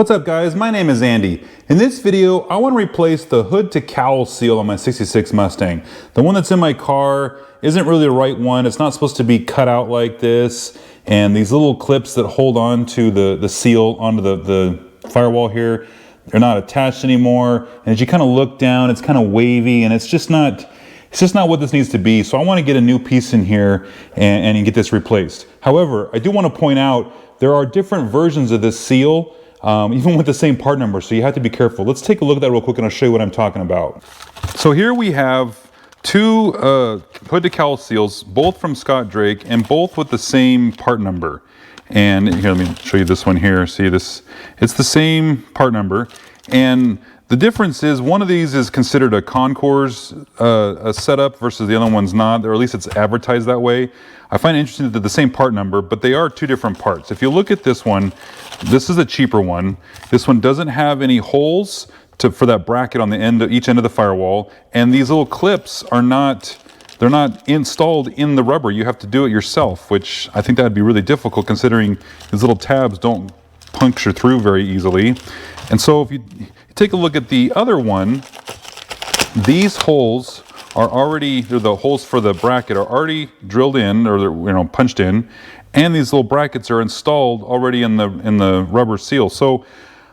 What's up guys, my name is Andy. In this video, I want to replace the hood-to-cowl seal on my 66 Mustang. The one that's in my car isn't really the right one. It's not supposed to be cut out like this. And these little clips that hold on to the seal onto the firewall here, they're not attached anymore. And as you kind of look down, it's kind of wavy and it's just not what this needs to be. So I want to get a new piece in here and get this replaced. However, I do want to point out there are different versions of this seal. Even with the same part number, so you have to be careful. Let's take a look at that real quick and I'll show you what I'm talking about. So here we have two hood-to-cowl seals, both from Scott Drake and both with the same part number. And here, let me show you this one here. See this? It's the same part number. And the difference is one of these is considered a concours a setup versus the other one's not, or at least it's advertised that way. I find it interesting that they're the same part number, but they are two different parts. If you look at this one, this is a cheaper one. This one doesn't have any holes for that bracket on the end of each end of the firewall, and these little clips are not, they're not installed in the rubber. You have to do it yourself, which I think that'd be really difficult considering these little tabs don't puncture through very easily. And so if you take a look at the other one, these holes are already, the holes for the bracket are already drilled in, or they're punched in, and these little brackets are installed already in the rubber seal. So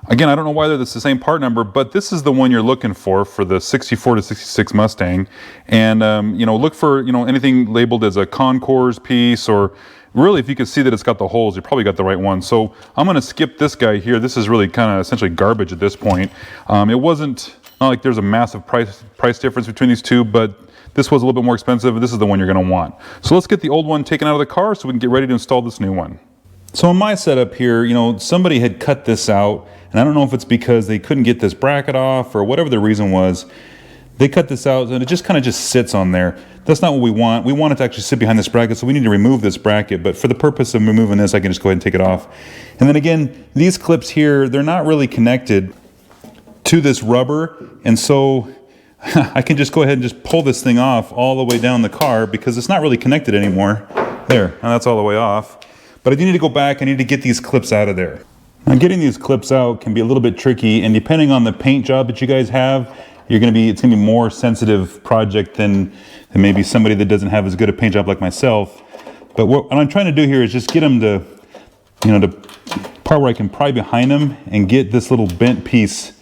again, I don't know whether this is the same part number, but this is the one you're looking for the 64 to 66 Mustang. And look for anything labeled as a concours piece, or really if you can see that it's got the holes, you probably got the right one. So I'm going to skip this guy here. This is really kind of essentially garbage at this point. It wasn't not like there's a massive price difference between these two, but this was a little bit more expensive. This is the one you're going to want. So let's get the old one taken out of the car so we can get ready to install this new one. So in my setup here, somebody had cut this out, and I don't know if it's because they couldn't get this bracket off or whatever the reason was. They cut this out and it just kind of sits on there. That's not what we want. We want it to actually sit behind this bracket, so we need to remove this bracket. But for the purpose of removing this, I can just go ahead and take it off. And then again, these clips here, they're not really connected to this rubber, and so I can just go ahead and just pull this thing off all the way down the car because it's not really connected anymore. There, now that's all the way off. But I do need to go back, I need to get these clips out of there. Now getting these clips out can be a little bit tricky, and depending on the paint job that you guys have, it's gonna be a more sensitive project than maybe somebody that doesn't have as good a paint job like myself. But what I'm trying to do here is just get them to, the part where I can pry behind them and get this little bent piece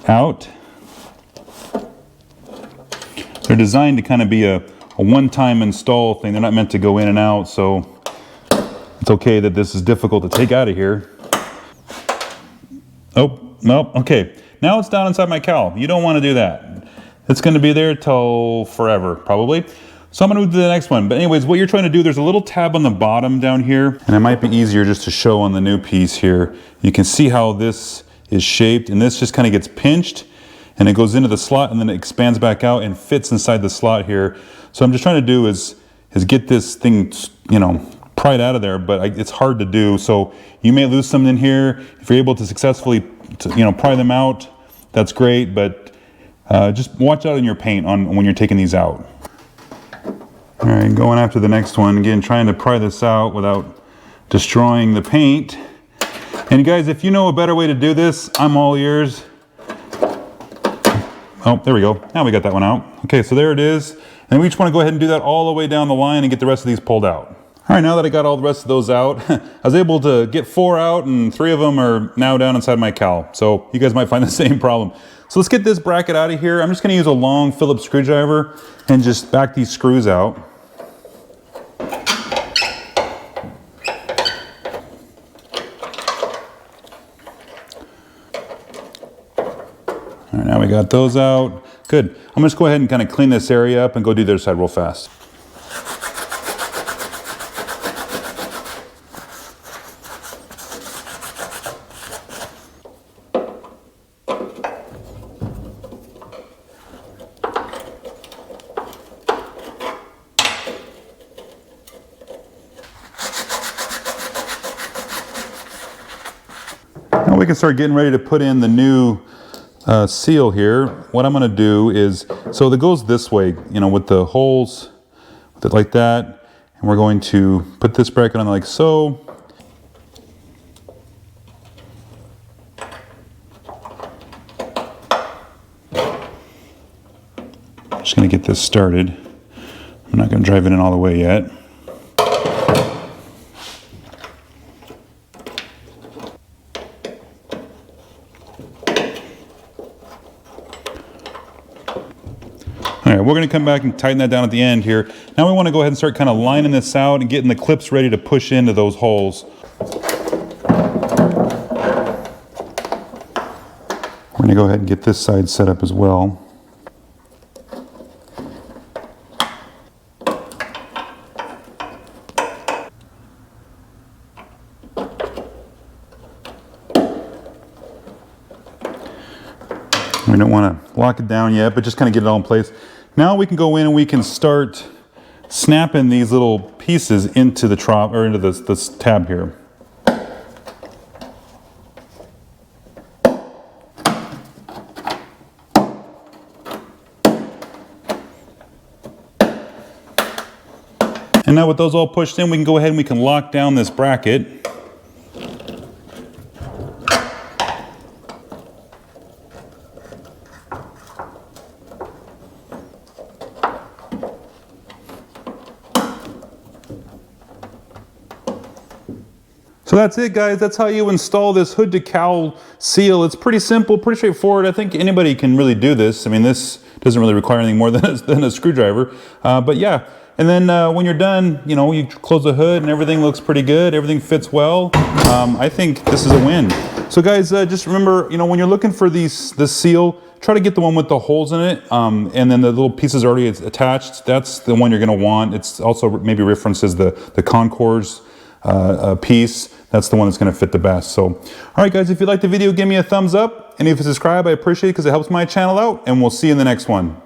out. They're designed to kind of be a one-time install thing. They're not meant to go in and out, so it's okay that this is difficult to take out of here. Oh, no, okay. Now it's down inside my cowl. You don't want to do that. It's going to be there till forever, probably. So I'm going to move to the next one. But anyways, what you're trying to do, there's a little tab on the bottom down here, and it might be easier just to show on the new piece here. You can see how this is shaped, and this just kind of gets pinched, and it goes into the slot, and then it expands back out and fits inside the slot here. So I'm just trying to do is get this thing, pried out of there, but it's hard to do. So you may lose some in here. If you're able to successfully, pry them out, that's great. But just watch out on your paint when you're taking these out. All right, going after the next one again, trying to pry this out without destroying the paint. And guys, if you know a better way to do this, I'm all ears. Oh, there we go. Now we got that one out. Okay, so there it is. And we just want to go ahead and do that all the way down the line and get the rest of these pulled out. All right, now that I got all the rest of those out, I was able to get 4 out, and 3 of them are now down inside my cowl. So you guys might find the same problem. So let's get this bracket out of here. I'm just going to use a long Phillips screwdriver and just back these screws out. All right, now we got those out. Good. I'm gonna just go ahead and kind of clean this area up and go do the other side real fast. Now we can start getting ready to put in the new seal here. What I'm going to do is, so it goes this way, with the holes, like that, and we're going to put this bracket on like so. Just gonna get this started. I'm not gonna drive it in all the way yet. All right, we're gonna come back and tighten that down at the end here. Now we wanna go ahead and start kind of lining this out and getting the clips ready to push into those holes. We're gonna go ahead and get this side set up as well. We don't want to lock it down yet, but just kind of get it all in place. Now we can go in and we can start snapping these little pieces into the trough, or into this tab here. And now with those all pushed in, we can go ahead and we can lock down this bracket. So that's it, guys. That's how you install this Hood-to-cowl seal. It's pretty simple, pretty straightforward. I think anybody can really do this. I mean, this doesn't really require anything more than a screwdriver. But yeah, and then when you're done, you know, you close the hood and everything looks pretty good. Everything fits well. I think this is a win. So guys, just remember, you know, when you're looking for this seal, try to get the one with the holes in it, and then the little pieces already attached. That's the one you're going to want. It's also maybe references the Concours piece. That's the one that's going to fit the best. So, all right, guys, if you liked the video, give me a thumbs up. And if you subscribe, I appreciate it because it helps my channel out. And we'll see you in the next one.